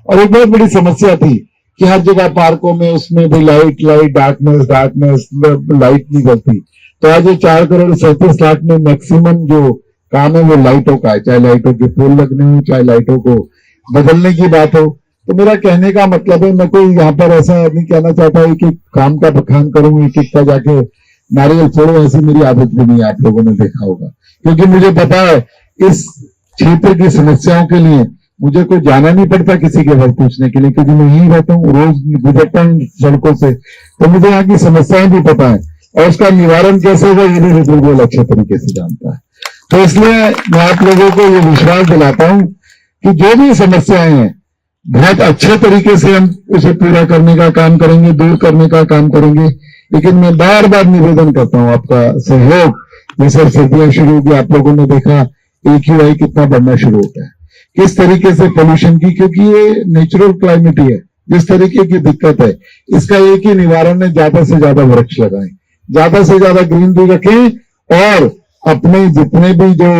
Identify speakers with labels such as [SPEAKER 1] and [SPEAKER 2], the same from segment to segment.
[SPEAKER 1] और एक बहुत बड़ी समस्या थी कि हर जगह पार्कों में उसमें भी लाइट डार्कनेस लाइट नहीं करती। तो आज ये 4,37,00,000 में मैक्सिमम जो काम है वो लाइटों का है, चाहे लाइटों के पोल लगने हो, चाहे लाइटों को बदलने की बात हो। तो मेरा कहने का मतलब है, मैं कोई यहाँ पर ऐसा नहीं कहना चाहता है कि काम का बखान करूं, एक का जाके नारियल फोड़ो, ऐसी मेरी आदत भी नहीं है, आप लोगों ने देखा होगा। क्योंकि मुझे पता है इस क्षेत्र की समस्याओं के लिए मुझे कोई जाना नहीं पड़ता किसी के घर पूछने के लिए, क्योंकि मैं यहीं रहता हूँ, रोज गुजरता हूँ सड़कों से, तो मुझे यहाँ की समस्याएं भी पता है और उसका निवारण कैसे होगा ये भी रुद्रगोयल अच्छे तरीके से जानता है। तो इसलिए मैं आप लोगों को ये विश्वास दिलाता हूं कि जो भी समस्याएं हैं बहुत अच्छे तरीके से हम उसे पूरा करने का काम करेंगे, दूर करने का काम करेंगे। लेकिन मैं बार बार निवेदन करता हूं आपका सहयोग। जैसे सर्दियां शुरू होगी, आप लोगों ने देखा AQI कितना बढ़ना शुरू होता है, किस तरीके से पोल्यूशन की, क्योंकि ये नेचुरल क्लाइमेट ही है। जिस तरीके की दिक्कत है इसका एक ही निवारण है, ज्यादा से ज्यादा वृक्ष लगाएं, ज्यादा से ज्यादा ग्रीनरी रखें और अपने जितने भी जो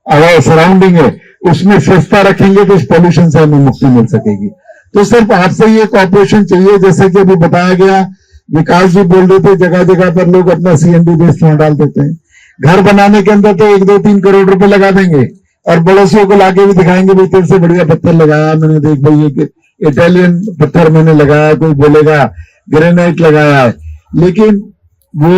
[SPEAKER 1] हमारा सराउंडिंग है उसमें स्वच्छता रखेंगे तो इस पोल्यूशन से हमें मुक्ति मिल सकेगी। तो सिर्फ आपसे ये कॉर्पोरेशन चाहिए, जैसे कि अभी बताया गया, विकास जी बोल रहे थे जगह जगह पर लोग अपना CND बेस प्लांट डाल देते हैं। घर बनाने के अंदर तो 1-2-3 करोड़ रुपए लगा देंगे और पड़ोसियों को लाके भी दिखाएंगे भाई तेरे से बढ़िया पत्थर लगाया मैंने, देख भाई ये इटालियन पत्थर मैंने लगाया, कोई बोलेगा ग्रेनाइट लगाया है। लेकिन वो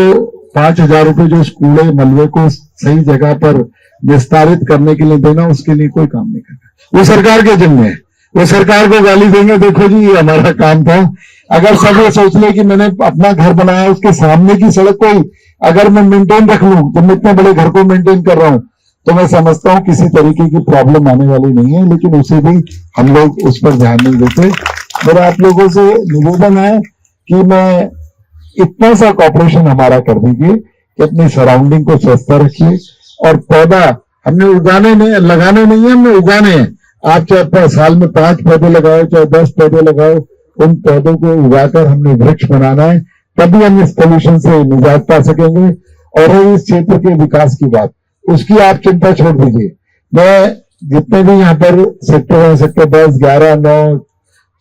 [SPEAKER 1] 5,000 रुपए जो उस कूड़े मलबे को सही जगह पर विस्तारित करने के लिए देना, उसके लिए कोई काम नहीं करना। वो सरकार के जिम्मे है, वो सरकार को गाली देंगे, देखो जी ये हमारा काम था। अगर सब ये सोच ले कि मैंने अपना घर बनाया, उसके सामने की सड़क को अगर मैं मेंटेन रख लूं, जब मैं इतने बड़े घर को मेंटेन कर रहा हूं, तो मैं समझता हूं किसी तरीके की प्रॉब्लम आने वाली नहीं है। लेकिन उसे भी हम लोग उस पर ध्यान नहीं देते। मेरा आप लोगों से निवेदन है कि मैं इतना सा कॉपरेशन हमारा कर दीजिए कि अपनी सराउंडिंग को स्वस्थ रखिए। और पौधा हमने उगाने नहीं, लगाने नहीं है, हमने उगाने हैं। आप चाहे साल में 5 पौधे लगाओ, चाहे 10 पौधे लगाओ, उन पौधों को उगाकर हमने वृक्ष बनाना है, तभी हम इस पोल्यूशन से निजात पा सकेंगे। और इस क्षेत्र के विकास की बात, उसकी आप चिंता छोड़ दीजिए। मैं जितने भी यहाँ पर सेक्टर है, सेक्टर 10, 11, 9,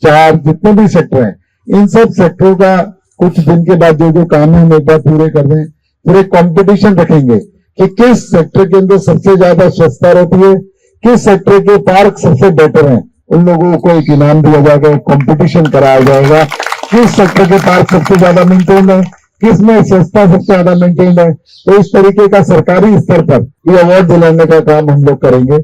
[SPEAKER 1] 4, जितने भी सेक्टर हैं, इन सब सेक्टरों का कुछ दिन के बाद जो काम है हम एक बार पूरे कर दें। फिर एक कॉम्पिटिशन रखेंगे कि किस सेक्टर के अंदर सबसे ज्यादा स्वच्छता रहती है, किस सेक्टर के पार्क सबसे बेटर हैं, उन लोगों को एक इनाम दिया जाएगा, एक कॉम्पिटिशन कराया जाएगा। किस सेक्टर के पार्क सबसे ज्यादा मेंटेन है, किस में स्वच्छता सबसे ज्यादा मेंटेन है, तो इस तरीके का सरकारी स्तर पर ये अवार्ड दिलाने का काम हम लोग करेंगे।